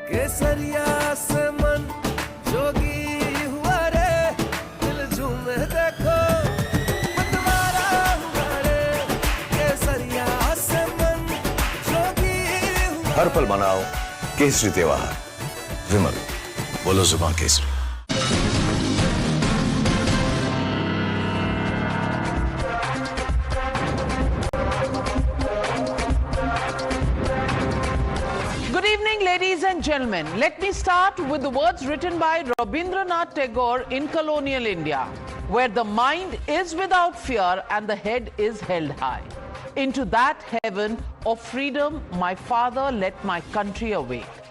केसरिया से मन जोगी हुआ रे, दिल झूमे देखो मतवारा हुआ रे, केसरिया से मन जोगी हुआ। हर पल मनाओ केसरी त्योहार। विमल, बोलो जुबान Kesari. Ladies and gentlemen, let me start with the words written by Rabindranath Tagore in colonial India, where the mind is without fear and the head is held high. Into that heaven of freedom, my father let my country awake.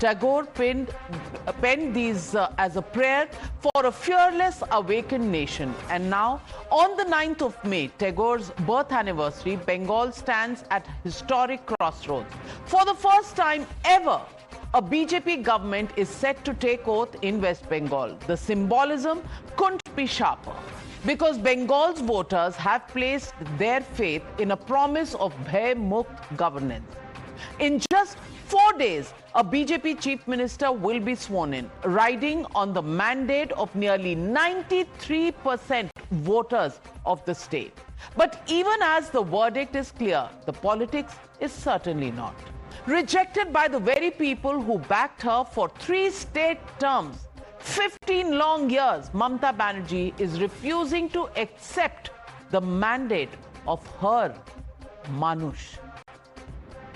Tagore penned these as a prayer for a fearless awakened nation. And now, on the 9th of May, Tagore's birth anniversary, Bengal stands at historic crossroads. For the first time ever, a BJP government is set to take oath in West Bengal. The symbolism couldn't be sharper, because Bengal's voters have placed their faith in a promise of Bhay Mukt governance. In just 4 days, a BJP chief minister will be sworn in, riding on the mandate of nearly 93% voters of the state. But even as the verdict is clear, the politics is certainly not. Rejected by the very people who backed her for 3 state terms, 15 long years, Mamata Banerjee is refusing to accept the mandate of her Manush.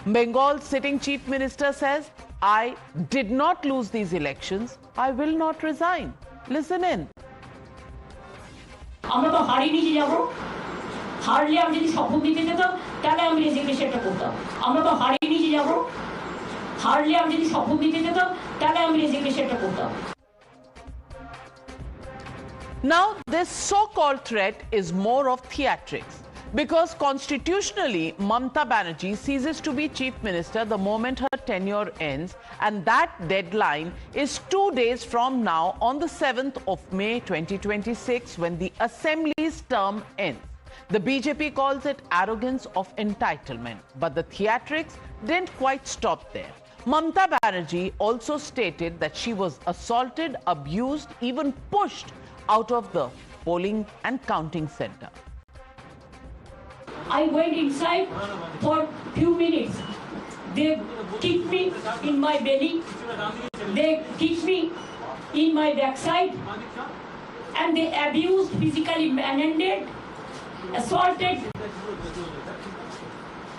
Bengal's sitting chief minister says, I did not lose these elections. I will not resign. Listen in. আমরা তো হারিয়ে নিয়ে যাব, হারলে আমি যদি শপথ নিতে যেতাম তাহলে আমি রেজিগনেশনটা করতাম। আমরা তো হারিয়ে নিয়ে যাব, হারলে আমি যদি শপথ নিতে যেতাম তাহলে আমি রেজিগনেশনটা করতাম। Now, this so-called threat is more of theatrics, because constitutionally, Mamata Banerjee ceases to be chief minister the moment her tenure ends, and that deadline is 2 days from now, on the 7th of May 2026, when the assembly's term ends. The BJP calls it arrogance of entitlement, but the theatrics didn't quite stop there. Mamata Banerjee also stated that she was assaulted, abused, even pushed out of the polling and counting center. I went inside for few minutes. They kicked me in my belly. They kicked me in my backside. And they abused, physically manhandled, assaulted.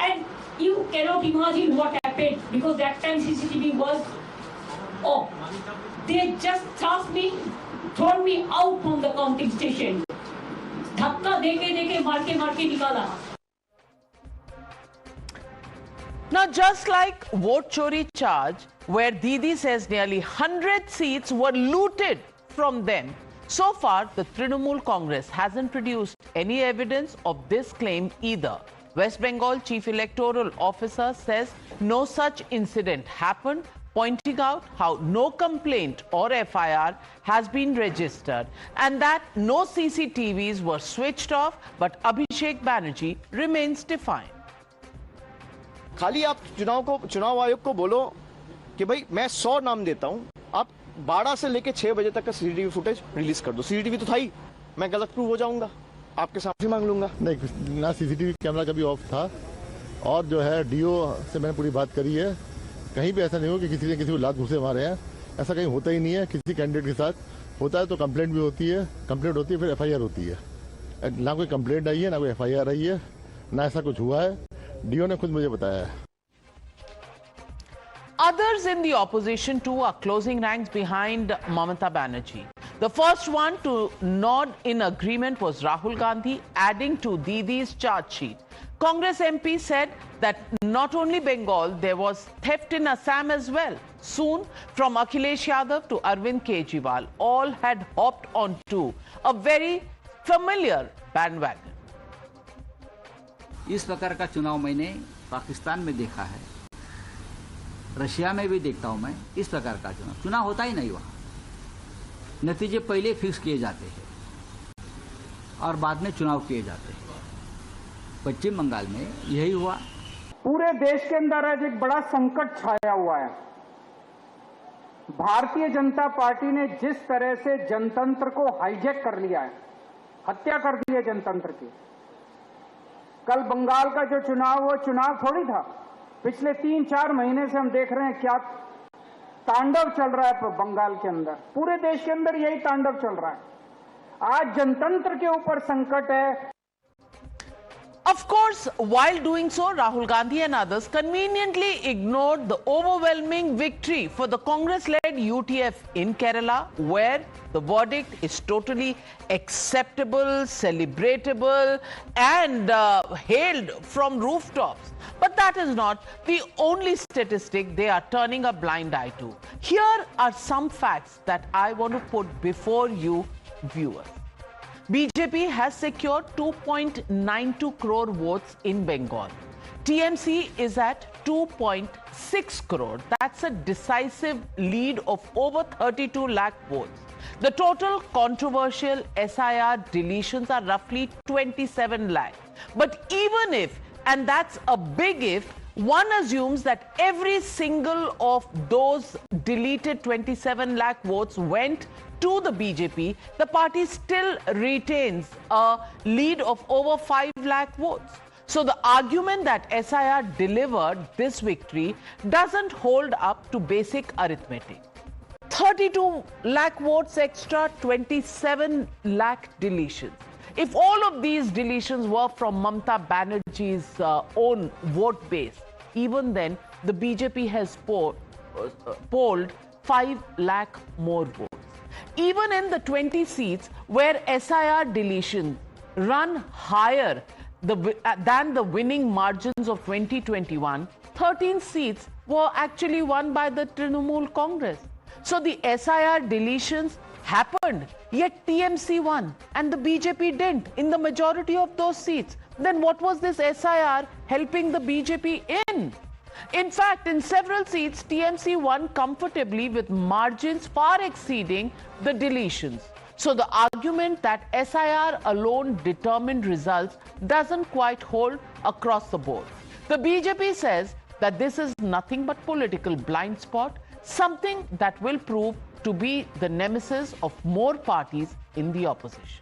And you cannot imagine what happened, because that time CCTV was off. They just thrust me, thrown me out from the counting station. धक्का देके मार के निकाला. Now, just like vote chori charge, where Didi says nearly 100 seats were looted from them, so far the Trinamool Congress hasn't produced any evidence of this claim either. West Bengal Chief Electoral Officer says no such incident happened, pointing out how no complaint or FIR has been registered and that no CCTVs were switched off, but Abhishek Banerjee remains defiant. खाली आप चुनाव आयोग को बोलो कि भाई मैं 100 नाम देता हूं, आप 12 से लेके 6 बजे तक का सीसीटीवी फुटेज रिलीज कर दो। सीसीटीवी तो था ही, मैं गलत प्रूव हो जाऊंगा, आपके सामने मांग लूंगा। नहीं, ना सीसीटीवी कैमरा कभी ऑफ था, और जो है डीओ से मैंने पूरी बात करी है, कहीं भी ऐसा नहीं हो कि किसी ने किसी को लात घुसे मारे हैं, ऐसा कहीं होता ही नहीं है। किसी कैंडिडेट के साथ होता है तो कंप्लेंट भी होती है, कंप्लेंट होती है फिर FIR होती है। ना कोई कंप्लेंट आई है, ना कोई FIR आई है, ना ऐसा कुछ हुआ है, डीओ ने खुद मुझे बताया है। Others in the opposition too are closing ranks behind Mamata Banerjee. The first one to nod in agreement was Rahul Gandhi, adding to Didi's charge sheet. Congress MP said that not only Bengal, there was theft in Assam as well. Soon, from Akhilesh Yadav to Arvind Kejriwal, all had hopped onto a very familiar bandwagon. इस प्रकार का चुनाव मैंने पाकिस्तान में देखा है, Russia में भी देखता हूं मैं। इस प्रकार का चुनाव होता ही नहीं, वहां नतीजे पहले फिक्स किए जाते हैं और बाद में चुनाव किए जाते हैं। पश्चिम बंगाल में यही हुआ। पूरे देश के अंदर आज एक बड़ा संकट छाया हुआ है। भारतीय जनता पार्टी ने जिस तरह से जनतंत्र को हाईजैक कर लिया है, हत्या कर दी है जनतंत्र की। कल बंगाल का जो चुनाव, वो चुनाव थोड़ी था। पिछले 3-4 महीने से हम देख रहे हैं क्या तांडव चल रहा है बंगाल के अंदर। पूरे देश के अंदर यही तांडव चल रहा है। आज जनतंत्र के ऊपर संकट है। Of course, while doing so, Rahul Gandhi and others conveniently ignored the overwhelming victory for the Congress-led UTF in Kerala, where the verdict is totally acceptable, celebratable, and hailed from rooftops. But that is not the only statistic they are turning a blind eye to. Here are some facts that I want to put before you, viewers. BJP has secured 2.92 crore votes in Bengal. TMC is at 2.6 crore. That's a decisive lead of over 32 lakh votes. The total controversial SIR deletions are roughly 27 lakh. But even if, and that's a big if, one assumes that every single of those deleted 27 lakh votes went to the BJP, the party still retains a lead of over 5 lakh votes. So the argument that SIR delivered this victory doesn't hold up to basic arithmetic. 32 lakh votes extra, 27 lakh deletions. If all of these deletions were from Mamata Banerjee's own vote base, even then the BJP has polled 5 lakh more votes. Even in the 20 seats where SIR deletion run higher than the winning margins of 2021, 13 seats were actually won by the Trinamool Congress. So the SIR deletions happened, yet TMC won and the BJP didn't in the majority of those seats. Then what was this SIR helping the BJP in? In fact, in several seats, TMC won comfortably with margins far exceeding the deletions. So the argument that SIR alone determined results doesn't quite hold across the board. The BJP says that this is nothing but political blind spot, something that will prove to be the nemesis of more parties in the opposition.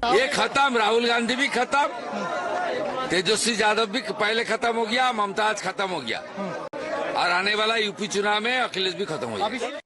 ये खत्म, राहुल गांधी भी खत्म, तेजस्वी यादव भी पहले खत्म हो गया, ममता आज खत्म हो गया, और आने वाला यूपी चुनाव में अखिलेश भी खत्म हो जाएगा.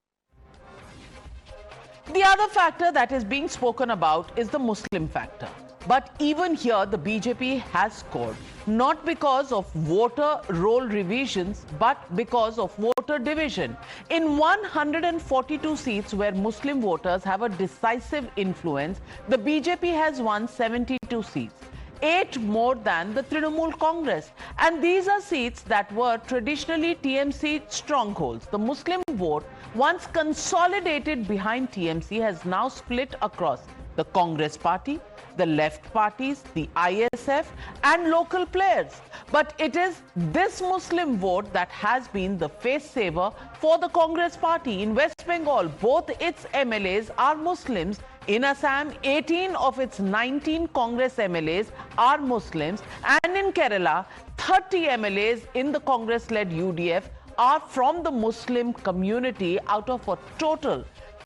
The other factor that is being spoken about is the Muslim factor. But even here, the BJP has scored, not because of voter roll revisions, but because of voter division. In 142 seats where Muslim voters have a decisive influence, the BJP has won 72 seats, 8 more than the Trinamool Congress. And these are seats that were traditionally TMC strongholds. The Muslim vote, once consolidated behind TMC, has now split across the Congress party, the left parties, the ISF and local players. But it is this Muslim vote that has been the face saver for the Congress party. In West Bengal, both its MLAs are Muslims. In Assam, 18 of its 19 Congress MLAs are Muslims. And in Kerala, 30 MLAs in the Congress-led UDF are from the Muslim community out of a total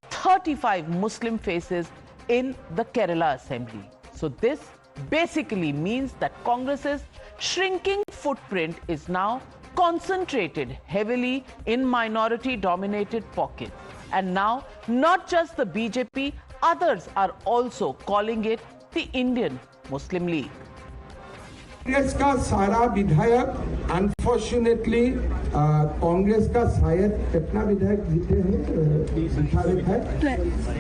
35 Muslim faces in the Kerala Assembly. So this basically means that Congress's shrinking footprint is now concentrated heavily in minority-dominated pockets. And now, not just the BJP, others are also calling it the Indian Muslim League. Congress का सारा विधायक unfortunately Congress का शायद कितना विधायक जीते हैं विधायक है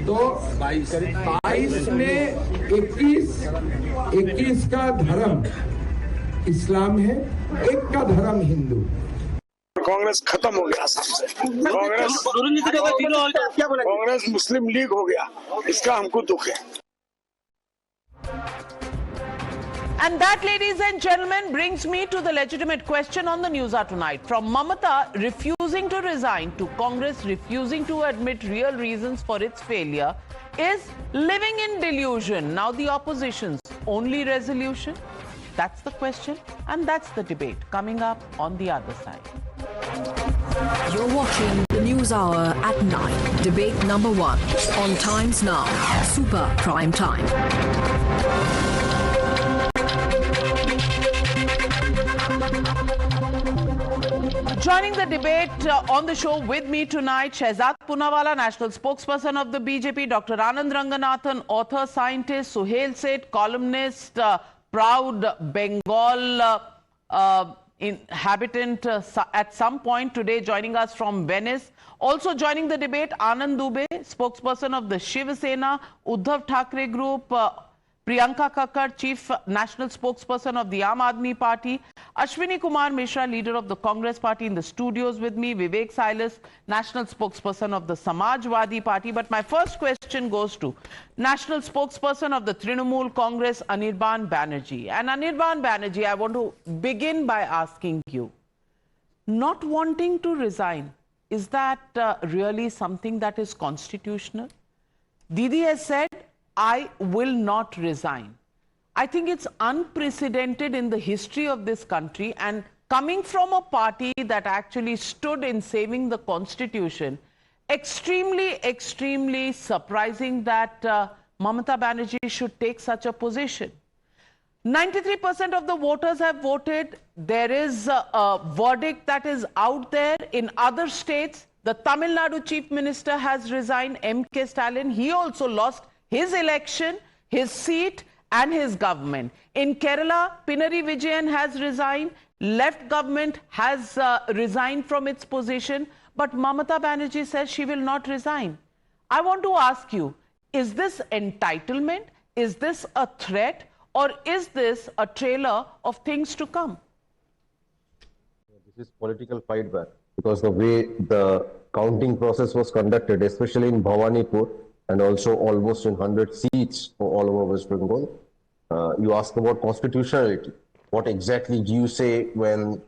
तो 22 में 21 का धर्म इस्लाम है, एक का धर्म हिंदू. कांग्रेस खत्म हो गया, कांग्रेस मुस्लिम लीग हो गया, इसका हमको दुख है. And that, ladies and gentlemen, brings me to the legitimate question on the News Hour tonight. From Mamata refusing to resign to Congress refusing to admit real reasons for its failure, is living in delusion now the opposition's only resolution? That's the question, and that's the debate coming up on the other side. You're watching the News Hour at 9. Debate number 1 on Times Now. Super Prime Time. Joining the debate on the show with me tonight, Shehzad Poonawalla, national spokesperson of the BJP, Dr. Anand Ranganathan, author, scientist, Suhail Seth, columnist, proud Bengal inhabitant at some point today, joining us from Venice. Also joining the debate, Anand Dubey, spokesperson of the Shiv Sena, Uddhav Thackeray Group, Priyanka Kakkar, Chief National Spokesperson of the Aam Aadmi Party, Ashwini Kumar Mishra, leader of the Congress Party, in the studios with me, Vivek Silas, National Spokesperson of the Samajwadi Party. But my first question goes to National Spokesperson of the Trinamool Congress, Anirban Banerjee. And Anirban Banerjee, I want to begin by asking you, not wanting to resign, is that really something that is constitutional? Didi has said, I will not resign. I think it's unprecedented in the history of this country, and coming from a party that actually stood in saving the constitution, extremely surprising that Mamata Banerjee should take such a position. 93% of the voters have voted. There is a verdict that is out there. In other states, the Tamil Nadu Chief Minister has resigned, M.K. Stalin. He also lost his election, his seat and his government. In Kerala, Pinarayi Vijayan has resigned. Left government has resigned from its position. But Mamata Banerjee says she will not resign. I want to ask you, is this entitlement? Is this a threat? Or is this a trailer of things to come? This is political fight back, because the way the counting process was conducted, especially in Bhawanipur, and also almost in 100 seats all over West Bengal. You ask about constitutionality. What exactly do you say when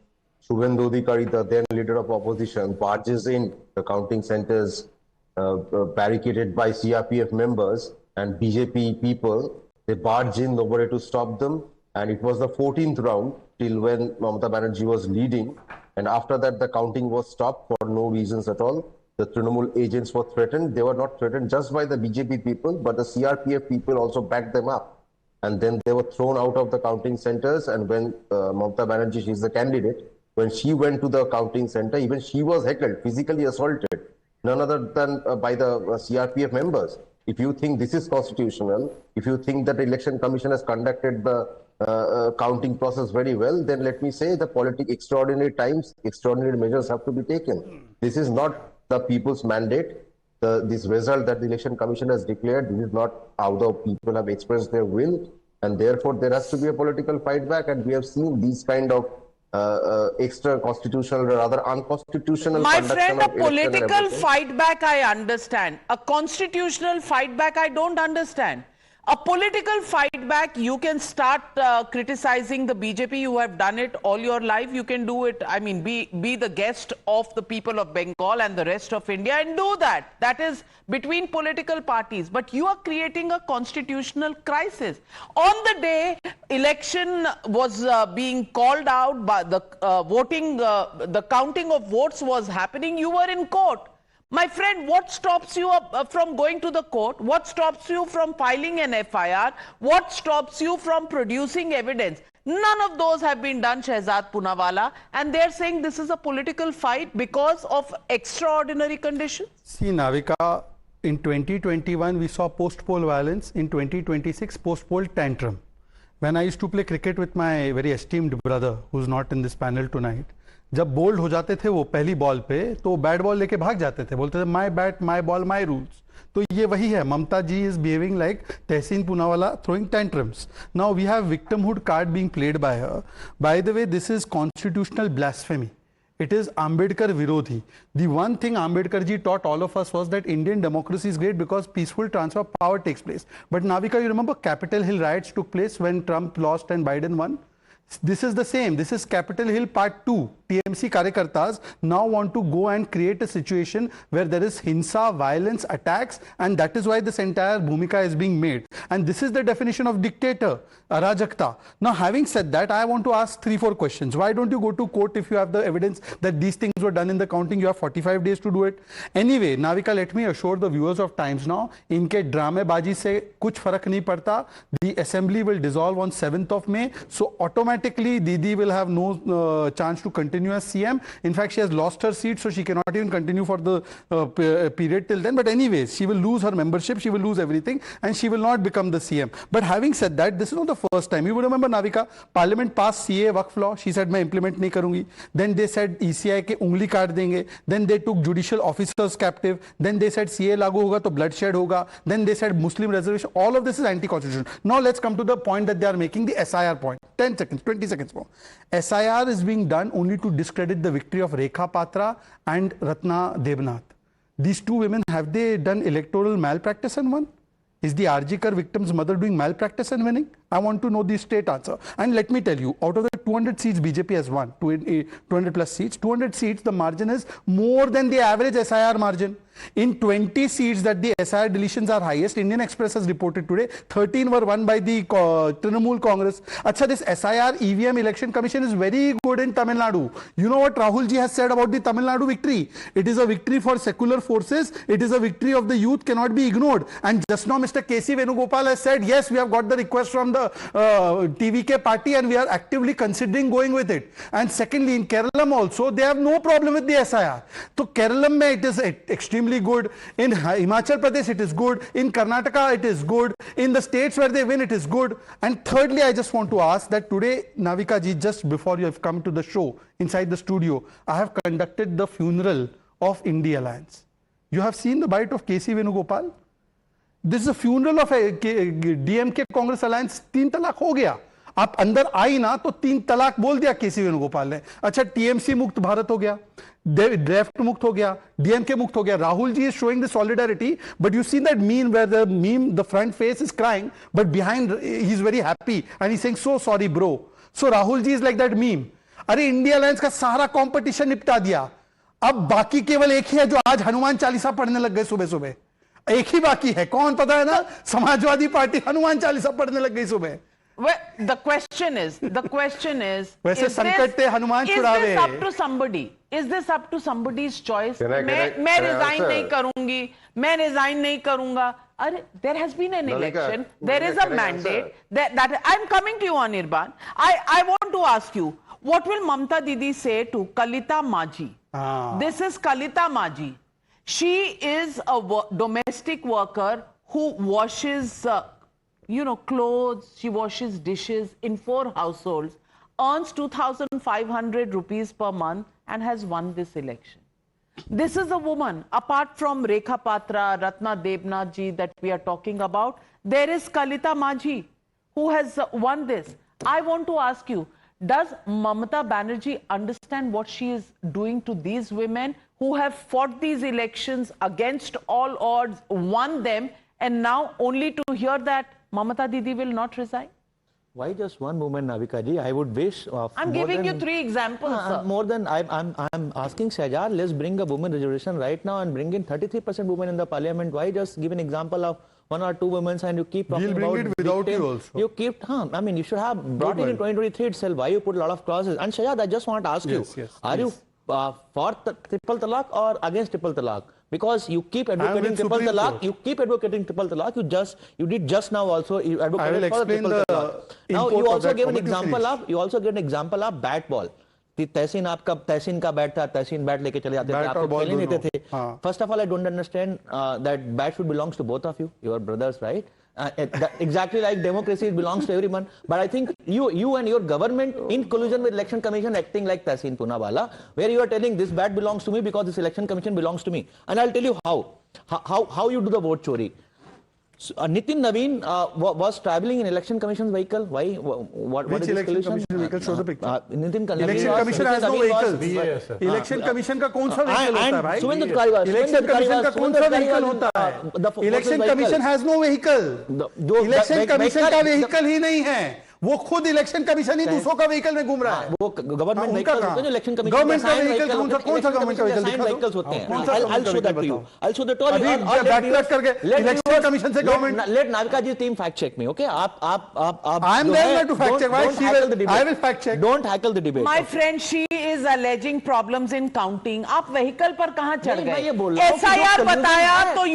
Shubhendu Adhikari, the then leader of opposition, barges in the counting centers barricaded by CRPF members and BJP people? They barge in, nobody to stop them. And it was the 14th round till when Mamata Banerjee was leading. And after that, the counting was stopped for no reasons at all. The Trinamool agents were threatened. They were not threatened just by the BJP people, but the CRPF people also backed them up. And then they were thrown out of the counting centers. And when Mamata Banerjee, she's the candidate, when she went to the counting center, even she was heckled, physically assaulted, none other than by the CRPF members. If you think this is constitutional, if you think that the Election Commission has conducted the counting process very well, then let me say the extraordinary times, extraordinary measures have to be taken. This is not the people's mandate. This result that the Election Commission has declared, this is not how the people have expressed their will, and therefore there has to be a political fight back, and we have seen these kind of extra constitutional or rather unconstitutional. My friend, a political fight back I understand. A constitutional fight back I don't understand. A political fight back, you can start criticizing the BJP. You have done it all your life. You can do it. I mean, be the guest of the people of Bengal and the rest of India and do that. That is between political parties. But you are creating a constitutional crisis. On the day election was being called out, by the the counting of votes was happening, you were in court. My friend, what stops you from going to the court? What stops you from filing an FIR? What stops you from producing evidence? None of those have been done, Shehzad Poonawalla, and they're saying this is a political fight because of extraordinary conditions. See, Navika, in 2021, we saw post-poll violence. In 2026, post-poll tantrum. When I used to play cricket with my very esteemed brother, who's not in this panel tonight, जब bold हो जाते थे वो पहली ball पे तो bat ball लेके भाग जाते थे, बोलते थे my bat my ball my rules. तो ये वही है. Mamata ji is behaving like Tehseen Poonawalla throwing tantrums. Now we have victimhood card being played by her. By the way, this is constitutional blasphemy. It is Ambedkar Virodhi. The one thing Ambedkar ji taught all of us was that Indian democracy is great because peaceful transfer of power takes place. But Navika, you remember Capitol Hill riots took place when Trump lost and Biden won? This is the same. This is Capitol Hill Part 2. TMC Karyakartas now want to go and create a situation where there is hinsa, violence, attacks, and that is why this entire Bhumika is being made. And this is the definition of dictator, Arajakta. Now, having said that, I want to ask 3-4 questions. Why don't you go to court if you have the evidence that these things were done in the counting? You have 45 days to do it. Anyway, Navika, let me assure the viewers of Times Now, इनके ड्रामेबाजी से कुछ फर्क नहीं पड़ता. The assembly will dissolve on 7th of May. So automatically, Didi will have no chance to continue as CM. In fact, she has lost her seat, so she cannot even continue for the period till then. But anyways, she will lose her membership, she will lose everything, and she will not become the CM. But having said that, this is not the first time. You would remember, Navika, Parliament passed CA Waqf law. She said, मैं implement नहीं करूँगी. Then they said ECI के उंगली काट देंगे. Then they took judicial officers captive. Then they said CA लागू होगा तो bloodshed होगा. Then they said Muslim reservation. All of this is anti-constitutional. Now let's come to the point that they are making, the SIR point. 10 seconds, 20 seconds more. SIR is being done only to discredit the victory of Rekha Patra and Ratna Debnath. These two women, have they done electoral malpractice and won? Is the RG Kar victim's mother doing malpractice and winning? I want to know the straight answer. And let me tell you, out of the 200 seats BJP has won, 200 plus seats, 200 seats, the margin is more than the average SIR margin. In 20 seats that the SIR deletions are highest, Indian Express has reported today, 13 were won by the Trinamool Congress. Achha, this SIR EVM election commission is very good in Tamil Nadu. You know what Rahul ji has said about the Tamil Nadu victory? It is a victory for secular forces. It is a victory of the youth, cannot be ignored. And just now Mr. KC Venugopal has said, yes, we have got the request from the TVK party and we are actively considering going with it. And secondly, in Kerala also, they have no problem with the SIR. So Kerala mein it is extremely good. In Himachal Pradesh, it is good. In Karnataka, it is good. In the states where they win, it is good. And thirdly, I just want to ask that today, Navika ji, just before you have come to the show, inside the studio, I have conducted the funeral of India Alliance. You have seen the bite of KC Venugopal? This is a funeral of a DMK Congress Alliance. 3 तलाक हो गया. आप अंदर आई ना तो 3 तलाक बोल दिया केसी वेणुगोपाल ने. अच्छा, टीएमसी मुक्त भारत हो गया, ड्राफ्ट मुक्त हो गया, डीएमके मुक्त हो गया. Rahul ji is showing the solidarity, but you see that meme where the meme, the front face is crying, but behind he is very happy and he's saying, so sorry bro. So Rahul ji is like that meme. अरे India alliance का सारा competition निपटा दिया. अब बाकी केवल एक ही है जो आज हनुमान चालीसा पढ़ने लग गए सुबह सुबह. एक ही बाकी है, कौन पता है ना? समाजवादी पार्टी हनुमान चालीसा पढ़ने लग गई सुबह. Well, the question is, वैसे संकट थे हनुमान छुड़ावे. Is this up to somebody? Is this up to somebody's choice? मैं resign नहीं करूंगी, मैं resign नहीं करूंगा. अरे, there has been an election, there is a mandate. That I'm coming to you, Anirban. I want to ask you, what will Mamta Didi say to Kalita Maji? This is Kalita Maji. She is a domestic worker who washes, clothes, she washes dishes in 4 households, earns 2,500 rupees per month and has won this election. This is a woman, apart from Rekha Patra, Ratna Debnath ji that we are talking about, there is Kalita Maji who has won this. I want to ask you, does Mamata Banerjee understand what she is doing to these women who have fought these elections against all odds, won them, and now only to hear that Mamata Didi will not resign? Why just one woman, Navika ji? I would wish. I'm giving you 3 examples. More than I'm asking Shahjar, let's bring a women reservation right now and bring in 33% women in the parliament. Why just give an example of 1 or 2 women and you keep talking about it without you also. You keep, you should have brought it in 2023 itself. Why you put a lot of clauses? And Shahjar, I just want to ask you, are you for triple talaq or against triple talaq? Because you keep advocating triple talaq, you did just now also you advocated for triple talaq. Now you also gave an example of bat ball. तहसीन का bat था, तहसीन bat लेके चले जाते थे, आप खेलने नहीं देते थे. First of all, I don't understand that bat should belongs to both of you, your brothers, right? Exactly like democracy belongs to everyone. But I think you and your government in collusion with election commission acting like Tahsin Poonawalla, where you are telling this bat belongs to me because this election commission belongs to me. And I'll tell you how you do the vote chori. So, Nitin Naveen was traveling in election commission's vehicle. Why? What is election commission vehicle? Show the picture. Nitin election commission has no vehicle. Election commission का कौन सा vehicle होता है भाई? Election commission का कौन सा vehicle होता है? Election commission has no vehicle. Election commission का vehicle ही नहीं है. वो खुद इलेक्शन कमीशन ही दूसरों का व्हीकल में घूम रहा है। वो गवर्नमेंट व्हीकल्स होते हैं जो इलेक्शन कमीशन गवर्नमेंट का व्हीकल कौन सा गवर्नमेंट का व्हीकल्स होते हैं। I'll show that to you. I'll show that to अभी बैकट्रैक करके इलेक्शन कमीशन से government let Navika ji team fact check me, okay? I am there to fact check. I will fact check. Don't hackle the debate. My friend, she is alleging problems in counting. आप vehicle पर कहाँ चढ़ गए? मैं ये बोल रहा हूँ कि SIR जो बताया तो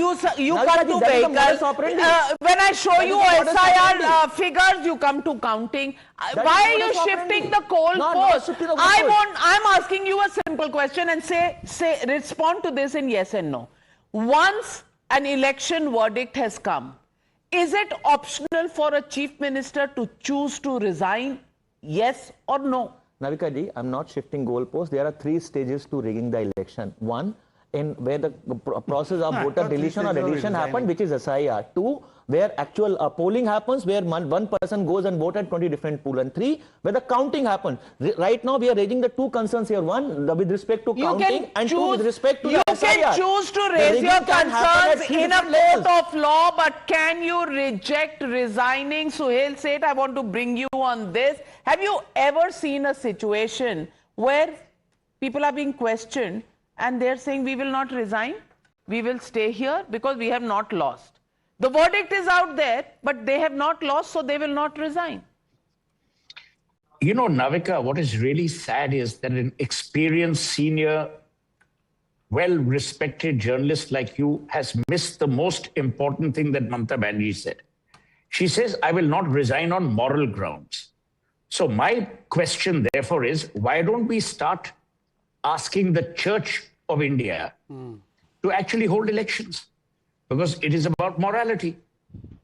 you come to vehicle. When I show you SIR figures, you come to counting. Why are you shifting the goalpost? I'm asking you a simple question and say respond to this in yes and no. Once an election verdict has come, is it optional for a chief minister to choose to resign? Yes or no? Navika ji, I'm not shifting goalposts. There are 3 stages to rigging the election. 1, in where the process of voter deletion or addition happened, which is SIR. 2, where actual polling happens, where one person goes and votes at 20 different pool. And 3, where the counting happens. Right now, we are raising the 2 concerns here. 1, with respect to counting, and 2, with respect to the SIR. You can choose to raise your concerns in a court of law, but can you reject resigning? Suhail Seth, I want to bring you on this. Have you ever seen a situation where people are being questioned and they're saying, we will not resign, we will stay here because we have not lost? The verdict is out there, but they have not lost, so they will not resign. You know, Navika, what is really sad is that an experienced, senior, well-respected journalist like you has missed the most important thing that Mamata Banerjee said. She says, I will not resign on moral grounds. So my question, therefore, is why don't we start asking the Church of India to actually hold elections? Because it is about morality.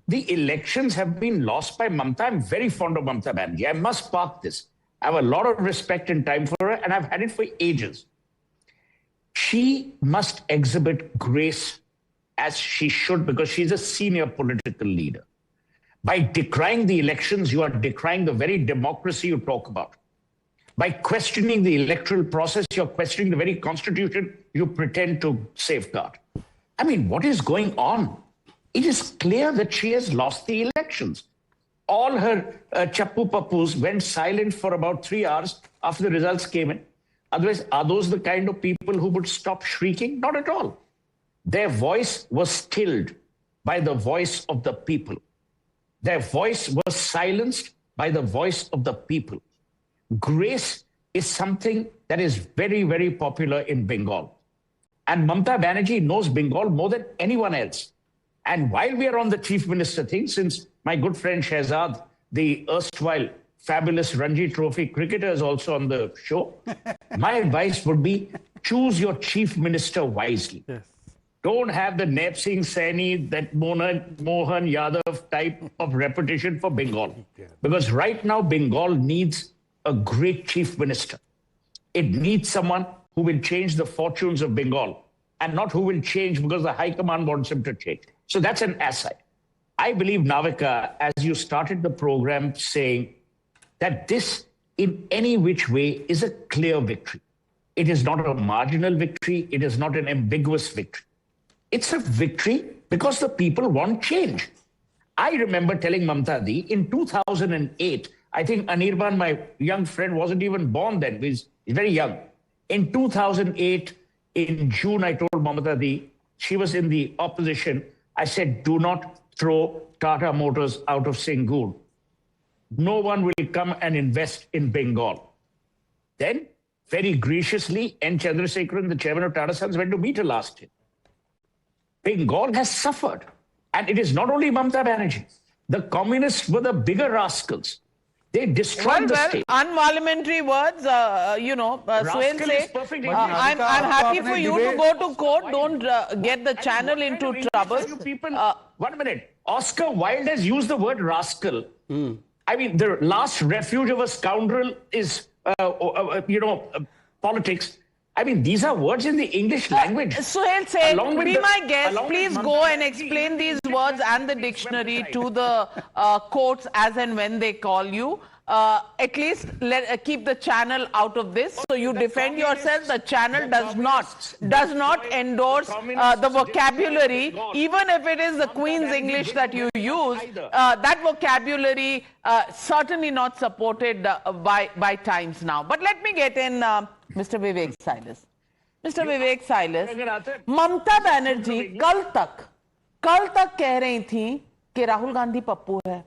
The elections have been lost by Mamata. I'm very fond of Mamata Banerjee. I must park this. I have a lot of respect and time for her, and I've had it for ages. She must exhibit grace as she should, because she's a senior political leader. By decrying the elections, you are decrying the very democracy you talk about. By questioning the electoral process, you're questioning the very constitution you pretend to safeguard. I mean, what is going on? It is clear that she has lost the elections. All her chappu pappus went silent for about 3 hours after the results came in. Otherwise, are those the kind of people who would stop shrieking? Not at all. Their voice was stilled by the voice of the people. Their voice was silenced by the voice of the people. Grace is something that is very, very popular in Bengal. And Mamata Banerjee knows Bengal more than anyone else. And while we are on the chief minister thing, since my good friend Shehzad, the erstwhile fabulous Ranji Trophy cricketer, is also on the show, my advice would be choose your chief minister wisely. Yes. Don't have the Naib Singh Saini, that Mohan Yadav type of repetition for Bengal. Because right now, Bengal needs a great chief minister. It needs someone who will change the fortunes of Bengal, and not who will change because the High Command wants him to change. So that's an aside. I believe, Navika, as you started the program saying that this in any which way is a clear victory. It is not a marginal victory. It is not an ambiguous victory. It's a victory because the people want change. I remember telling Mamata Di in 2008, I think Anirban, my young friend, wasn't even born then. He's very young. In 2008, in June, I told Mamata Di, she was in the opposition. I said, do not throw Tata Motors out of Singur. No one will come and invest in Bengal. Then, very graciously, N. Chandrasekaran, the chairman of Tata Sons, went to meet her last year. Bengal has suffered. And it is not only Mamata Banerjee. The communists were the bigger rascals. They destroyed the state. Unparliamentary words, Suhail Seth, I'm happy for you to go to court. Don't get the channel into trouble. People, 1 minute. Oscar Wilde has used the word rascal. I mean, the last refuge of a scoundrel is, politics. I mean, these are words in the English language. Suhail Seth, be my guest. Please go and explain these words and the dictionary to the courts as and when they call you. at least keep the channel out of this. So you defend yourself. The channel does not endorse the vocabulary, even if it is the Queen's English that you use. That vocabulary certainly not supported by Times Now. But let me get in Mr. Vivek Silas. Mr. Vivek Silas, Mamata Banerjee कल तक कह रही थी कि राहुल गांधी पप्पू है।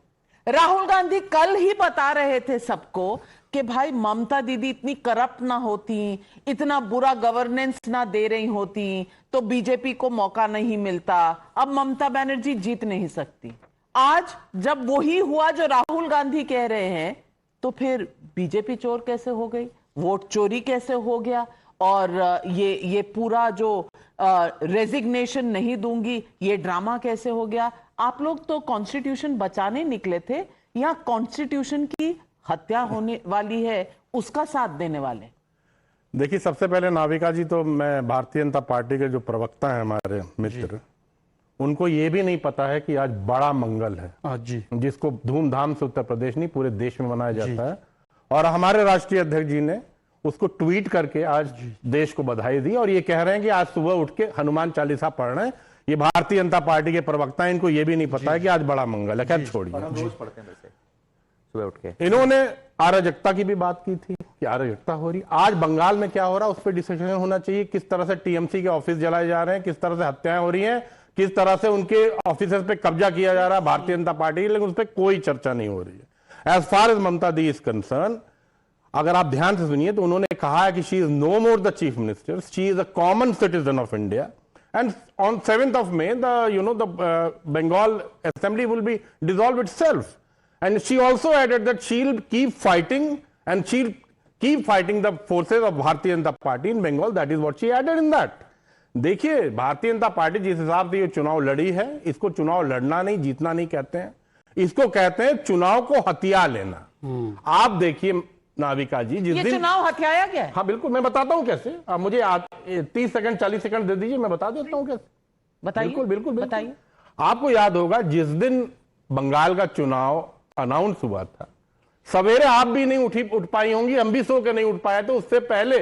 राहुल गांधी कल ही बता रहे थे सबको कि भाई ममता दीदी इतनी करप्ट ना होती, इतना बुरा गवर्नेंस ना दे रही होती तो बीजेपी को मौका नहीं मिलता, अब ममता बनर्जी जीत नहीं सकती। आज जब वही हुआ जो राहुल गांधी कह रहे हैं, तो फिर बीजेपी चोर कैसे हो गई, वोट चोरी कैसे हो गया, और ये पूरा जो रेजिग्नेशन नहीं दूंगी ये ड्रामा कैसे हो गया? आप लोग तो कॉन्स्टिट्यूशन बचाने निकले थे, या कॉन्स्टिट्यूशन की हत्या होने वाली है उसका साथ देने वाले? देखिए, सबसे पहले नाविका जी, तो मैं भारतीय जनता पार्टी के जो प्रवक्ता हैं हमारे मित्र, उनको ये भी नहीं पता है कि आज बड़ा मंगल है जी, जिसको धूमधाम से उत्तर प्रदेश नहीं पूरे देश में मनाया जाता है। और हमारे राष्ट्रीय अध्यक्ष जी ने उसको ट्वीट करके आज देश को बधाई दी, और ये कह रहे हैं कि आज सुबह उठ के हनुमान चालीसा पढ़ रहे हैं। ये भारतीय जनता पार्टी के प्रवक्ता हैं, इनको ये भी नहीं पता है कि आज बड़ा मंगल है। खैर छोड़िए, सुबह उठ के इन्होंने अराजकता की भी बात की थी कि अराजकता हो रही। आज बंगाल में क्या हो रहा है उस पर डिस्कशन होना चाहिए। किस तरह से टीएमसी के ऑफिस जलाए जा रहे हैं, किस तरह से हत्याएं हो रही हैं, किस तरह से उनके ऑफिसर्स पे कब्जा किया जा रहा है भारतीय जनता पार्टी की, लेकिन उस पर कोई चर्चा नहीं हो रही है। As far as Mamata di is concerned, अगर आप ध्यान से सुनिए तो उन्होंने कहा है कि she is no more the chief minister, she is a common citizen of India, and on 7th of May the Bengal Assembly will be dissolved itself. And she also added that she'll keep fighting, and she'll keep fighting the forces of Bharatiya Janata Party in Bengal. That is what she added in that. देखिए, Bharatiya Janata party जिस हिसाब से ये चुनाव लड़ी है, इसको चुनाव लड़ना नहीं, जीतना नहीं कहते हैं, इसको कहते हैं चुनाव को हथिया लेना। आप देखिए नाविका जी, जिस दिन चुनाव हथियाया गया है। हाँ बिल्कुल, मैं बताता हूं कैसे। आप मुझे 30 सेकंड 40 सेकंड दे दीजिए, मैं बता देता हूं कैसे। बताइए, बिल्कुल बिल्कुल बताइए। आपको याद होगा जिस दिन बंगाल का चुनाव अनाउंस हुआ था, सवेरे आप भी नहीं उठ पाई होंगी, हम भी सो के नहीं उठ पाए, तो उससे पहले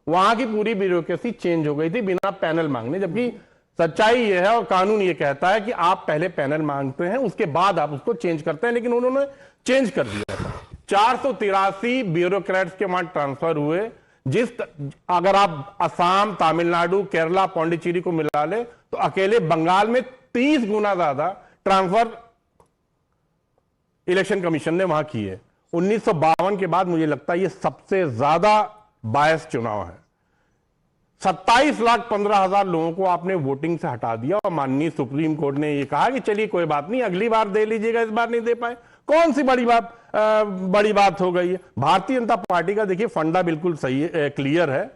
वहां की पूरी ब्यूरोक्रेसी चेंज हो गई थी बिना पैनल मांगने। जबकि सच्चाई यह है और कानून ये कहता है कि आप पहले पैनल मांगते हैं, उसके बाद आप उसको चेंज करते हैं, लेकिन उन्होंने चेंज कर दिया था। 483 ब्यूरोक्रेट्स के वहां ट्रांसफर हुए। अगर आप असम, तमिलनाडु, केरला, पौंडीचेरी को मिला ले तो अकेले बंगाल में 30 गुना ज्यादा ट्रांसफर इलेक्शन कमीशन ने वहां किए। 1952 के बाद मुझे लगता है ये सबसे ज्यादा बायस चुनाव है। 27,15,000 लोगों को आपने वोटिंग से हटा दिया, और माननीय सुप्रीम कोर्ट ने ये कहा कि चलिए कोई बात नहीं, अगली बार दे लीजिएगा, इस बार नहीं दे पाए, कौन सी बड़ी बात हो गई है। भारतीय जनता पार्टी का देखिए फंडा बिल्कुल सही क्लियर है,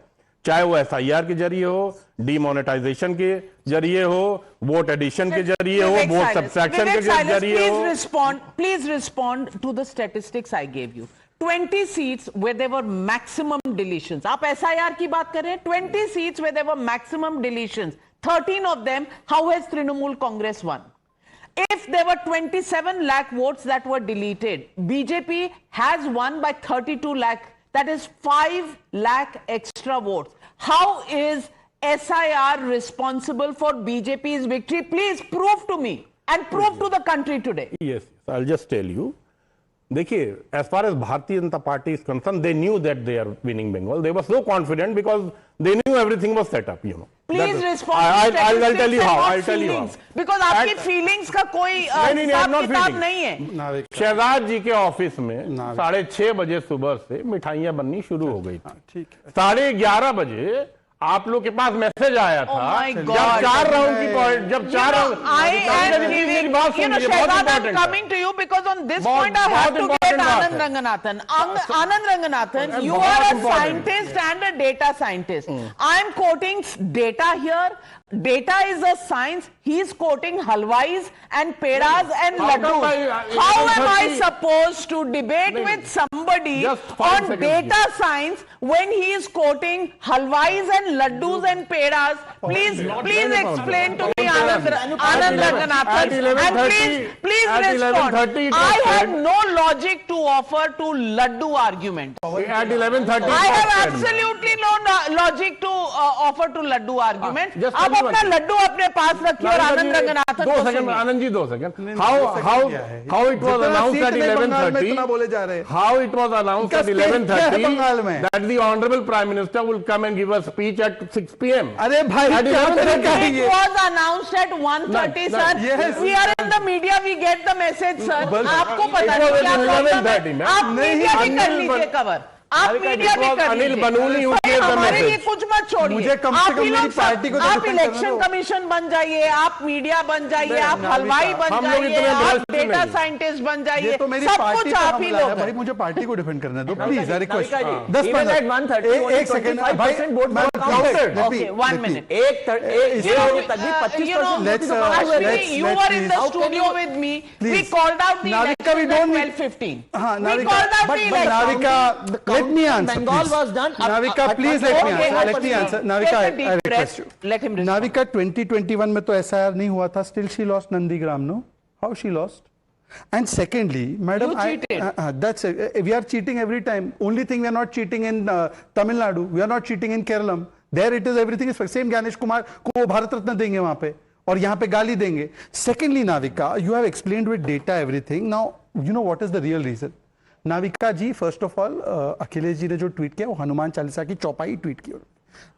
चाहे वो SIR के जरिए हो, डिमोनेटाइजेशन के जरिए हो, वोट एडिशन के जरिए हो, वोट सब्सट्रैक्शन के जरिए हो। Please respond to the statistics I gave you. 20 seats where there were maximum deletions. आप SIR की बात कर रहे हैं, 20 seats where there were maximum deletions. 13 of them, how has Trinamool Congress won? If there were 27 lakh votes that were deleted, BJP has won by 32 lakh. That is 5 lakh extra votes. How is SIR responsible for BJP's victory? Please prove to me and prove to the country today. Yes, I'll just tell you. देखिए, as far as Bharatiya Janata Party is concerned, they knew that they are winning Bengal. They were so confident because they knew everything was set up, Please respond. I'll tell you how. I'll tell you how. Because आपकी feelings का कोई हिसाब किताब नहीं है। शहजाद जी के office में 6:30 बजे सुबह से मिठाइयां बननी शुरू हो गई थी। 11:30 बजे आप लोग के पास मैसेज आया था, जब 4 राउंड की, जब 4 मेरी बात सुनिए, बहुत coming to you because on this point I have to get Anand Ranganathan. Anand Ranganathan, you are a scientist and a data scientist. I am quoting data here. Data is a science. He is quoting halwais and pedas and laddus. How am I supposed to debate with somebody on data science when he is quoting halwais and laddus and pedas? Please explain to me, Anand Ranganathan, and please respond. I have no logic to offer to Laddu argument. At 11:30. I have absolutely no logic to offer to Laddu argument. आप अपना लड्डू अपने पास रखिए और आनंद रंगनाथन को सुनिए. Anand ji 2 second. How it was announced at 11:30. How it was announced at 11:30 that the Honorable Prime Minister will come and give a speech at 6 p.m. अरे भाई it was announced at 1:30 sir. Yes. We are in the media, we get the message sir. आपको पता नहीं क्या problem है. आप media भी कर लीजिए कवर. आप मीडिया भी कर अनिल बनूनी हमारे ये कुछ मत छोड़िए. मुझे कम से कम मेरी पार्टी को आप इलेक्शन कमीशन बन जाइए, आप मीडिया बन जाइए, आप हलवाई बन जाइए, आप डेटा साइंटिस्ट बन जाइए, सब कुछ आप ही लोग. भाई मुझे पार्टी को डिफेंड करने दो प्लीज. रिक्वेस्ट 10 एक सेकंड भाई. 1 minute. 25%. You were in the studio with me. We called out the election at 12:15. We called out the election. Let me answer. Bengal was done. Navika, please let me answer. Let me answer. Navika, I request you. Let him respond. Navika, 2021 में तो SIR नहीं हुआ था. Still she lost Nandigram, no? How she lost? And secondly, madam, you cheated. That's it. We are cheating every time. Only thing we are not cheating in Tamil Nadu. We are not cheating in Kerala. There it is everything is same. Ganesh Kumar को भारत रत्न देंगे वहाँ पे और यहाँ पे गाली देंगे. Secondly, Navika, you have explained with data everything. Now you know what is the real reason. Navika ji, first of all Akhilesh ji ने जो ट्वीट किया वो हनुमान चालीसा की चौपाई ट्वीट की.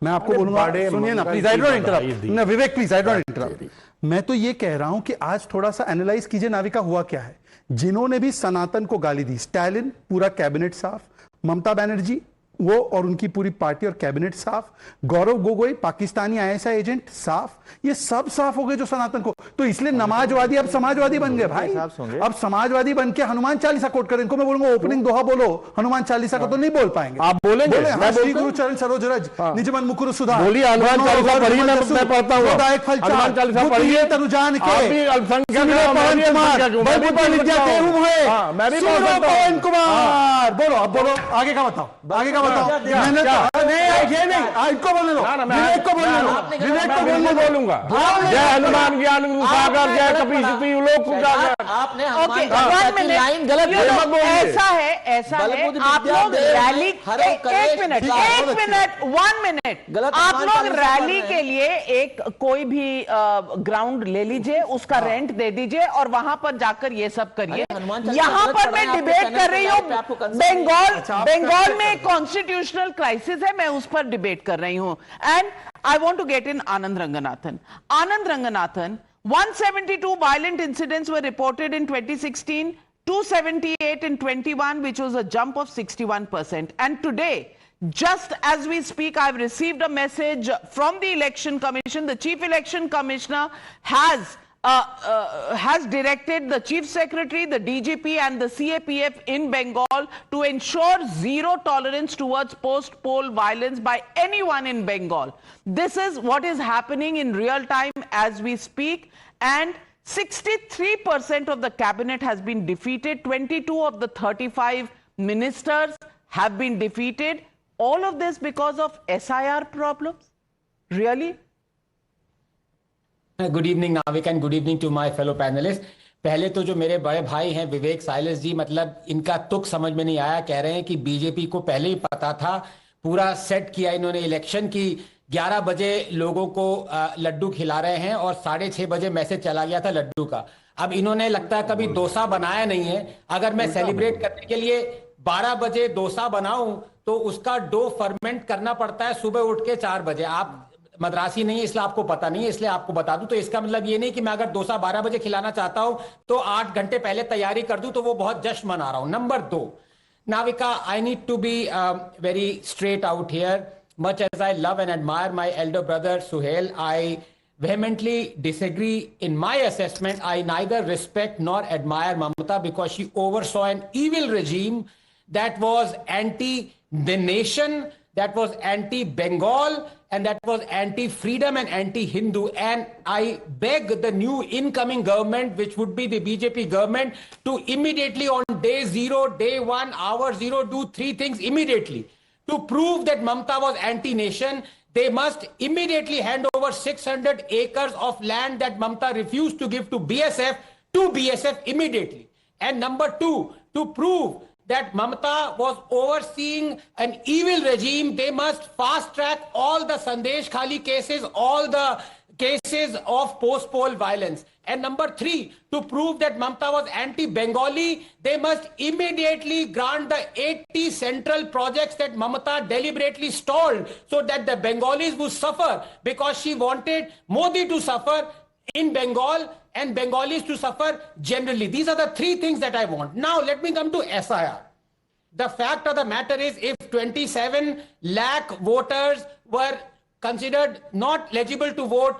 मैं आपको बोलूंगा, सुनिए ना प्लीज, आई डोंट इंटरप्ट ना विवेक, प्लीज आई डोंट इंटरप्ट. मैं तो ये कह रहा हूं कि आज थोड़ा सा एनालाइज कीजिए नाविका हुआ क्या है. जिन्होंने भी सनातन को गाली दी, स्टालिन पूरा कैबिनेट साफ, ममता बनर्जी वो और उनकी पूरी पार्टी और कैबिनेट साफ, गौरव गोगोई पाकिस्तानी ISI एजेंट साफ, ये सब साफ हो गए जो सनातन को. तो इसलिए नमाजवादी अब समाजवादी बन गए भाई. अब समाजवादी बन के हनुमान चालीसा कोट करें. इनको मैं बोलूंगा ओपनिंग दोहा बोलो हनुमान चालीसा का, तो नहीं बोल पाएंगे. आप बोलेंगे? श्री गुरु चरण सरोज रज निज मन मुकुर सुधा. बोलिए हनुमान चालीसा पढ़िए. मैं पढ़ता हूँ हनुमान चालीसा पढ़िए. तनुजान के पवन कुमार. बोलो अब बोलो, आगे का बताओ, आगे का बताओ. मैंने ये नहीं, इनको बोलने दो, विवेक को बोलने दो, विवेक को बोलने बोलूंगा. जय हनुमान ज्ञान सागर, जय कपीसती लोक उजागर. आपने लाइन गलत. ऐसा है आप लोग रैली, एक मिनट 1 मिनट, आप लोग रैली के लिए एक कोई भी ग्राउंड ले लीजिए, उसका रेंट दे दीजिए और वहां पर जाकर ये सब करिए. यहाँ पर मैं डिबेट कर रही हूँ. बंगाल में कॉन्स्टिट्यूशनल क्राइसिस है, मैं उस पर डिबेट कर रही हूं. And I want to get in Anand Ranganathan. Anand Ranganathan, 172 violent incidents were reported in 2016, 278 in 21, which was a jump of 61%. And today, just as we speak, I've received a message from the Election Commission. The Chief Election Commissioner has directed the Chief Secretary, the DGP and the CAPF in Bengal to ensure zero tolerance towards post-poll violence by anyone in Bengal. This is what is happening in real time as we speak, and 63% of the cabinet has been defeated. 22 of the 35 ministers have been defeated. All of this because of SIR problems? Really? Good evening Navika and good evening to my fellow panellist. पहले तो जो मेरे बड़े भाई हैं विवेक silence जी, मतलब इनका तुक समझ में नहीं आया. कह रहे हैं कि बीजेपी को पहले ही पता था, पूरा सेट किया इन्होंने इलेक्शन की. 11 बजे लोगों को लड्डू खिला रहे हैं और 6:30 बजे मैसेज चला गया था लड्डू का. अब इन्होंने लगता है कभी डोसा बनाया नहीं है. अगर मैं सेलिब्रेट करने के लिए 12 बजे डोसा बनाऊं तो उसका डो फर्मेंट करना पड़ता है सुबह उठ के 4 बजे. आप मद्रासी नहीं है इसलिए आपको पता नहीं है, इसलिए आपको बता दूं. तो इसका मतलब ये नहीं कि मैं अगर डोसा 12 बजे खिलाना चाहता हूं तो 8 घंटे पहले तैयारी कर दूं तो वो बहुत जश्न मना रहा हूं. Number 2, Navika, I need to be very straight out here. Much as I love and admire my elder brother Suhel, I vehemently disagree in my assessment. I neither respect nor admire Mamata because she oversaw an evil regime that was anti the nation, that was anti-Bengal, and that was anti-freedom and anti-Hindu. And I beg the new incoming government, which would be the BJP government, to immediately on day 0, day 1, hour 0, do 3 things immediately to prove that Mamata was anti-nation. they must immediately hand over 600 acres of land that Mamata refused to give to BSF immediately. And number two, to prove that Mamata was overseeing an evil regime, they must fast track all the Sandesh Khali cases, all the cases of post-poll violence. And number three, to prove that Mamata was anti-Bengali, they must immediately grant the 80 central projects that Mamata deliberately stalled so that the Bengalis would suffer, because she wanted Modi to suffer in Bengal and Bengalis to suffer generally. These are the three things that I want. Now let me come to SIR. The fact of the matter is, if 27 lakh voters were considered not legible to vote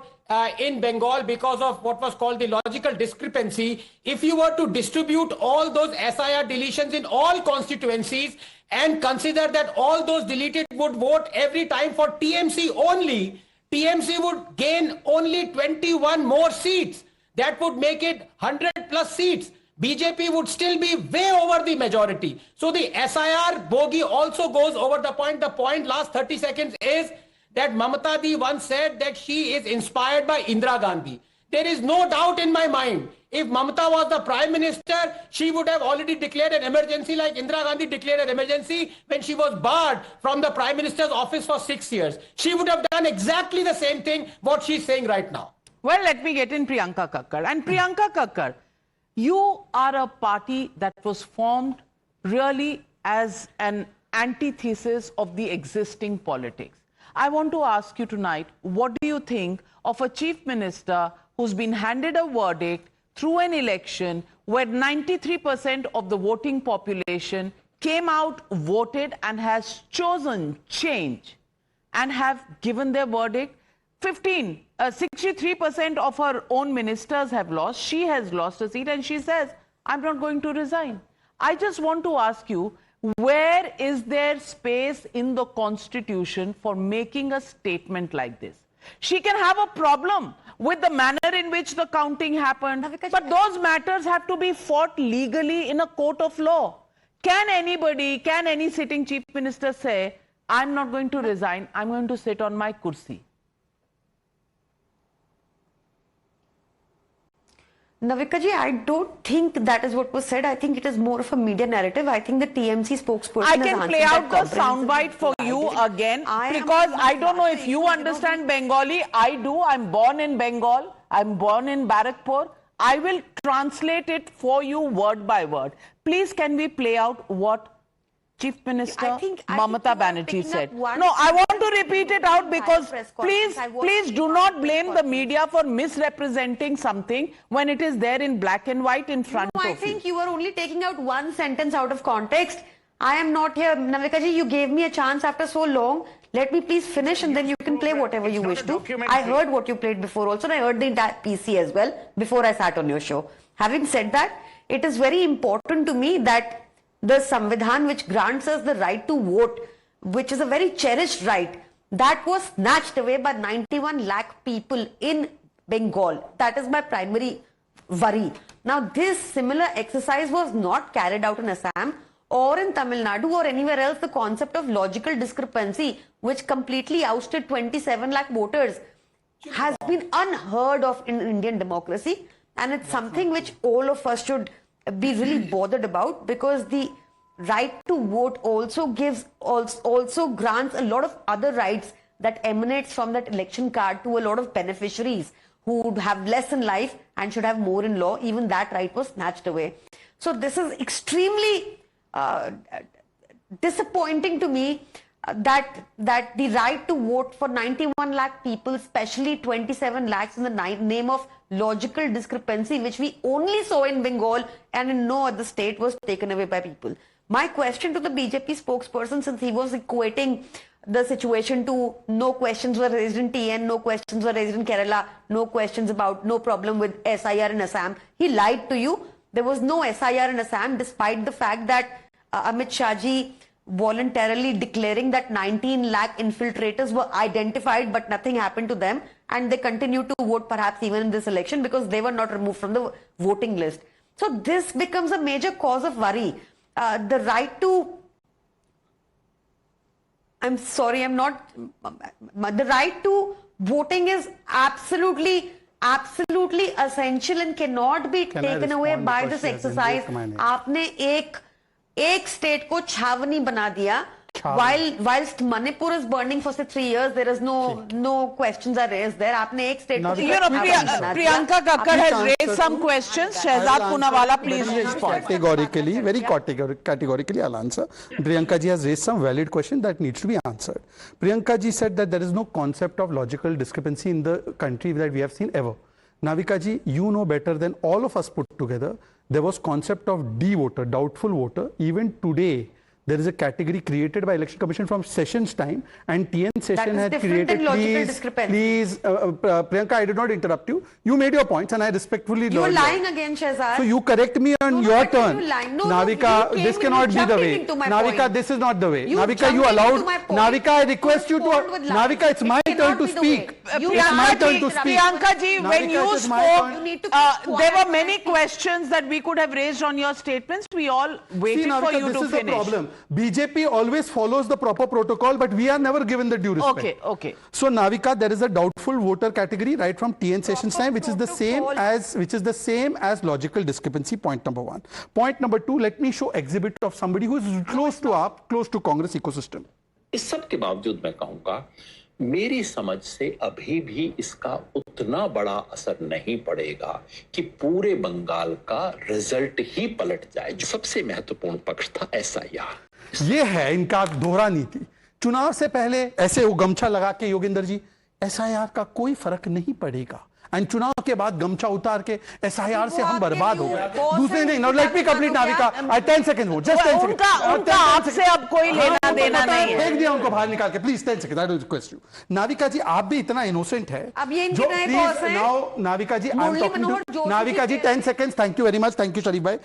in Bengal because of what was called the logical discrepancy, if you were to distribute all those SIR deletions in all constituencies and consider that all those deleted would vote every time for TMC only, TMC would gain only 21 more seats. That would make it 100 plus seats. BJP would still be way over the majority. So the SIR bogey also goes over the point. The point, last 30 seconds, is that Mamata Di once said that she is inspired by Indira Gandhi. There is no doubt in my mind, if Mamata was the Prime Minister, she would have already declared an emergency like Indira Gandhi declared an emergency when she was barred from the Prime Minister's office for 6 years. She would have done exactly the same thing what she's saying right now. Well, let me get in Priyanka Kakkar. And Priyanka Kakkar, you are a party that was formed really as an antithesis of the existing politics. I want to ask you tonight, what do you think of a chief minister who's been handed a verdict through an election where 93% of the voting population came out, voted, and has chosen change and have given their verdict? 63% of her own ministers have lost. She has lost a seat and she says, I'm not going to resign. I just want to ask you, where is there space in the constitution for making a statement like this? She can have a problem with the manner in which the counting happened, but those matters have to be fought legally in a court of law. Can any sitting chief minister say, I'm not going to resign, I'm going to sit on my kursi? Navika ji, I don't think that is what was said. I think it is more of a media narrative. I think the TMC spokesperson I can play out the soundbite for you again, because I don't know if you understand Bengali. I do. I'm born in Bengal. I'm born in Barakpur. I will translate it for you word by word. Please, can we play out what Chief Minister Mamata Banerjee said? No, I want to repeat it out, because please do not blame the media for misrepresenting something when it is there in black and white in front of you. I think you are only taking out one sentence out of context. I am not here. Navika ji, you gave me a chance after so long. Let me please finish and then you can play whatever you wish to. I heard what you played before also, and I heard the entire PC as well before I sat on your show. Having said that, it is very important to me that the Samvidhan, which grants us the right to vote, which is a very cherished right, that was snatched away by 91 lakh people in Bengal. That is my primary worry. Now, this similar exercise was not carried out in Assam or in Tamil Nadu or anywhere else. The concept of logical discrepancy, which completely ousted 27 lakh voters, has been unheard of in Indian democracy. And it's something which all of us should be really bothered about, because the right to vote also grants a lot of other rights that emanates from that election card to a lot of beneficiaries who would have less in life and should have more in law. Even that right was snatched away. So this is extremely disappointing to me, that the right to vote for 91 lakh people, especially 27 lakhs in the name of logical discrepancy, which we only saw in Bengal and in no other state, was taken away by people. My question to the BJP spokesperson, since he was equating the situation to no questions were raised in TN, no questions were raised in Kerala, no problem with SIR in Assam, he lied to you. There was no SIR in Assam, despite the fact that Amit Shah ji voluntarily declaring that 19 lakh infiltrators were identified, but nothing happened to them, and they continue to vote perhaps even in this election because they were not removed from the voting list. So this becomes a major cause of worry. The right to I'm sorry, I'm not. The right to voting is absolutely essential and cannot be taken away by this exercise. आपने एक state को छावनी बना दिया. Whilst Manipur is burning for say 3 years, there is no questions are raised there. आपने एक state को Priyanka Kakkar has raised some questions. Shehzad Poonawalla, please respond. Very categorically, I'll answer. Priyanka ji has raised some valid question that needs to be answered. Priyanka ji said that there is no concept of logical discrepancy in the country that we have seen ever. Navika ji, you know better than all of us put together. There was concept of D voter, doubtful voter. Even today, there is a category created by Election Commission from Sessions time, and TN Session had created. Please, Priyanka, I did not interrupt you. You made your points, and I respectfully. You are lying again, Shehzad. So you correct me on your turn. No, Navika, this cannot be the way. Navika, this is not the way. Navika, you allowed. Navika, I request you to. Navika, it's my turn to speak. It's my turn to speak. Priyanka ji, when you spoke, there were many questions that we could have raised on your statements. We all waited for you to finish. This is the problem. BJP always follows the proper protocol, but we are never given the due respect. Okay. So Navika, there is a doubtful voter category right from TN Sessions time, which is the same as logical discrepancy. Point number 1. Point number 2. Let me show exhibit of somebody who is close to Congress ecosystem. इस सब के बावजूद मैं कहूंगा, मेरी समझ से अभी भी इसका उतना बड़ा असर नहीं पड़ेगा कि पूरे बंगाल का रिजल्ट ही पलट जाए. जो सबसे महत्वपूर्ण पक्ष था SIR. ये है इनका दोहरा नीति. चुनाव से पहले ऐसे वो गमछा लगा के योगेंद्र जी SIR का कोई फर्क नहीं पड़ेगा, एंड चुनाव के बाद गमछा उतार के SIR से हम बर्बाद हो गए. दूसरे नहीं. Let me complete Navika. 10 second हो, जस्ट 10 सेकंड. उनका आपसे अब कोई लेना देना नहीं है. फेंक दिया उनको बाहर निकाल के. Please 10 second. I will request you. Navika ji, आप भी इतना इनोसेंट है. अब ये इनके नए बॉस हैं. Now Navika ji, I am talking to Navika ji. 10 seconds. Thank you very much. Thank you Sharif भाई.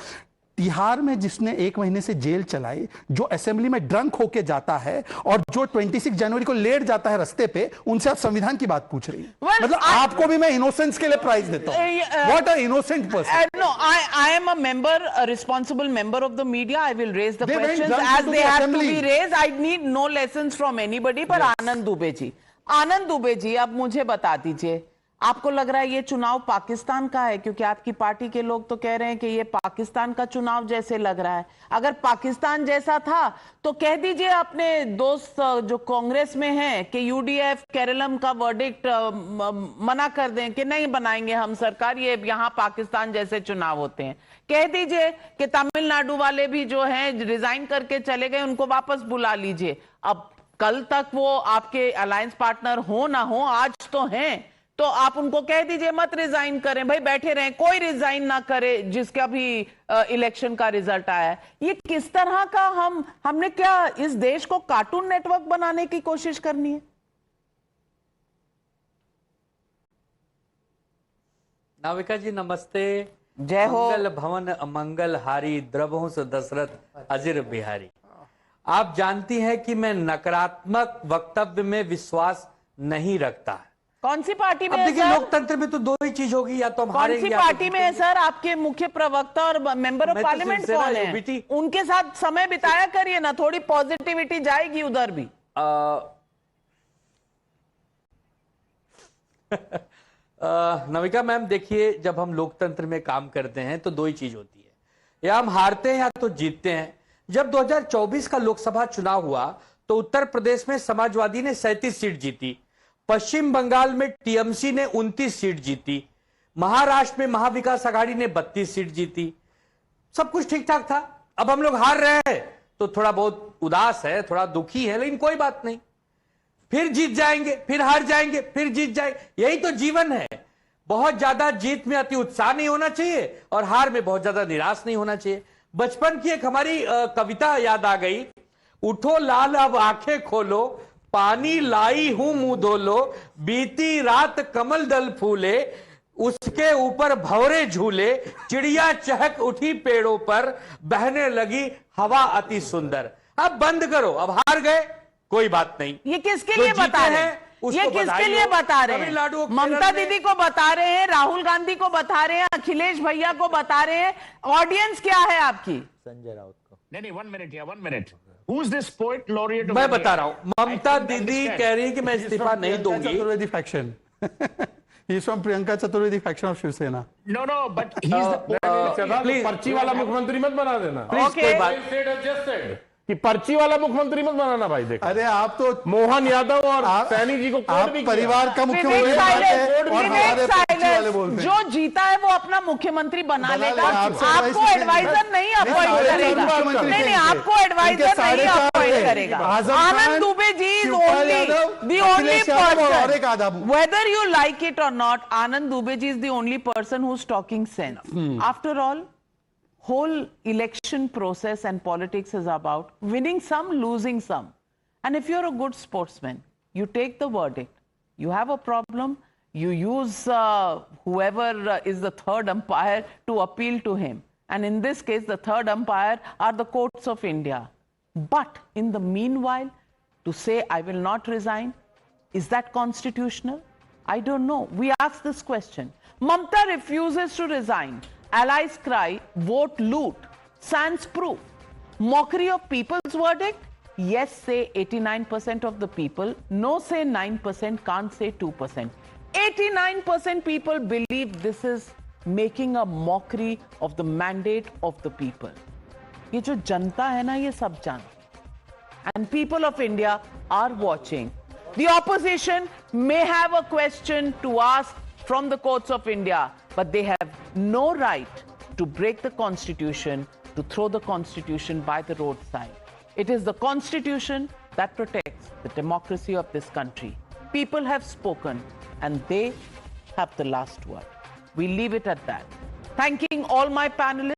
तिहाड़ में जिसने 1 महीने से जेल चलाई, जो असेंबली में ड्रंक होके जाता है और जो 26 जनवरी को लेट जाता है रास्ते पे, उनसे आप संविधान की बात पूछ रही हैं. मतलब आपको भी मैं इनोसेंस के लिए प्राइज देता हूं. What a innocent person. No, I am a member, a responsible member of the media. I will raise the questions as they have to be raised. I need no lessons from anybody. पर आनंद दुबे जी, अब मुझे बता दीजिए, आपको लग रहा है ये चुनाव पाकिस्तान का है? क्योंकि आपकी पार्टी के लोग तो कह रहे हैं कि ये पाकिस्तान का चुनाव जैसे लग रहा है. अगर पाकिस्तान जैसा था तो कह दीजिए अपने दोस्त जो कांग्रेस में हैं कि UDF केरलम का वर्डिक्ट मना कर दें कि नहीं बनाएंगे हम सरकार, ये यहाँ पाकिस्तान जैसे चुनाव होते हैं. कह दीजिए कि तमिलनाडु वाले भी जो हैं रिजाइन करके चले गए, उनको वापस बुला लीजिए. अब कल तक वो आपके अलायंस पार्टनर हो ना हो, आज तो हैं, तो आप उनको कह दीजिए मत रिजाइन करें भाई, बैठे रहें, कोई रिजाइन ना करे जिसका भी इलेक्शन का रिजल्ट आया है. ये किस तरह का हमने क्या इस देश को कार्टून नेटवर्क बनाने की कोशिश करनी है? नाविका जी नमस्ते. जय हो. मंगल भवन अमंगल हारी, द्रवहंस दशरथ अजिर बिहारी. आप जानती हैं कि मैं नकारात्मक वक्तव्य में विश्वास नहीं रखता. कौन सी पार्टी में? देखिए, लोकतंत्र में तो 2 ही चीज होगी, या तो हम हारेंगे. कौन सी पार्टी में है सर? आपके मुख्य प्रवक्ता और मेंबर ऑफ पार्लियामेंट कौन है? उनके साथ समय बिताया करिए ना, थोड़ी पॉजिटिविटी जाएगी उधर भी. नविका मैम, देखिए, जब हम लोकतंत्र में काम करते हैं तो 2 ही चीज होती है, या हम हारते हैं या तो जीतते हैं. जब 2024 का लोकसभा चुनाव हुआ तो उत्तर प्रदेश में समाजवादी ने 37 सीट जीती, पश्चिम बंगाल में TMC ने 29 सीट जीती, महाराष्ट्र में महाविकास आघाड़ी ने 32 सीट जीती. सब कुछ ठीक ठाक था. अब हम लोग हार रहे हैं तो थोड़ा बहुत उदास है, थोड़ा दुखी है, लेकिन कोई बात नहीं, फिर जीत जाएंगे, फिर हार जाएंगे, फिर जीत जाएंगे. यही तो जीवन है. बहुत ज्यादा जीत में अति उत्साह नहीं होना चाहिए और हार में बहुत ज्यादा निराश नहीं होना चाहिए. बचपन की एक हमारी कविता याद आ गई. उठो लाल अब आंखें खोलो, पानी लाई हूं मुंह धो लो, बीती रात कमल दल फूले, उसके ऊपर भंवरे झूले, चिड़िया चहक उठी पेड़ों पर, बहने लगी हवा अति सुंदर. अब बंद करो, अब हार गए, कोई बात नहीं. ये किसके लिए बता रहे हैं? ये किसके लिए बता रहे हैं? ममता दीदी को बता रहे हैं, राहुल गांधी को बता रहे हैं, अखिलेश भैया को बता रहे हैं. ऑडियंस क्या है आपकी? संजय राउत को. नहीं, 1 मिनट या 1 minute. Who is this poet laureate? मैं बता रहा हूँ, ममता दीदी कह रही है कि मैं इस्तीफा नहीं दूंगी। Chaturvedi faction. He's from Priyanka Chaturvedi faction of Shiv Sena. No, but he's the please पर्ची वाला मुख्यमंत्री मत बना देना। Please, कोई बात कि पर्ची वाला मुख्यमंत्री मत बनाना भाई। देखो अरे आप तो मोहन यादव और सैनी जी को कोड भी परिवार का मुख्यमंत्री और हमारे पर्ची वाले बोलते हैं। जो जीता है वो अपना मुख्यमंत्री बना लेगा, आपको एडवाइजर नहीं अपॉइंट करेगा। नहीं, आपको एडवाइजर नहीं अपॉइंट करेगा। आनंद Dubey ji is the only person, whether you like it or not, Anand Dubey ji is the only person who's talking sense. After all, whole election process and politics is about winning some, losing some. And if you're a good sportsman, you take the verdict. You have a problem, you use whoever is the third umpire to appeal to him. And in this case, the third umpire are the courts of India. But in the meanwhile, to say, I will not resign, is that constitutional? I don't know. We ask this question. Mamta refuses to resign. Allies cry, vote loot. Sans proof. Mockery of people's verdict? Yes, say 89% of the people. No, say 9%. Can't say 2%. 89% people believe this is making a mockery of the mandate of the people. ये जो जनता है ना, ये सब जानती. And people of India are watching. The opposition may have a question to ask from the courts of India, but they have no right to break the constitution, to throw the constitution by the roadside. It is the constitution that protects the democracy of this country. People have spoken and they have the last word. We leave it at that. Thanking all my panelists.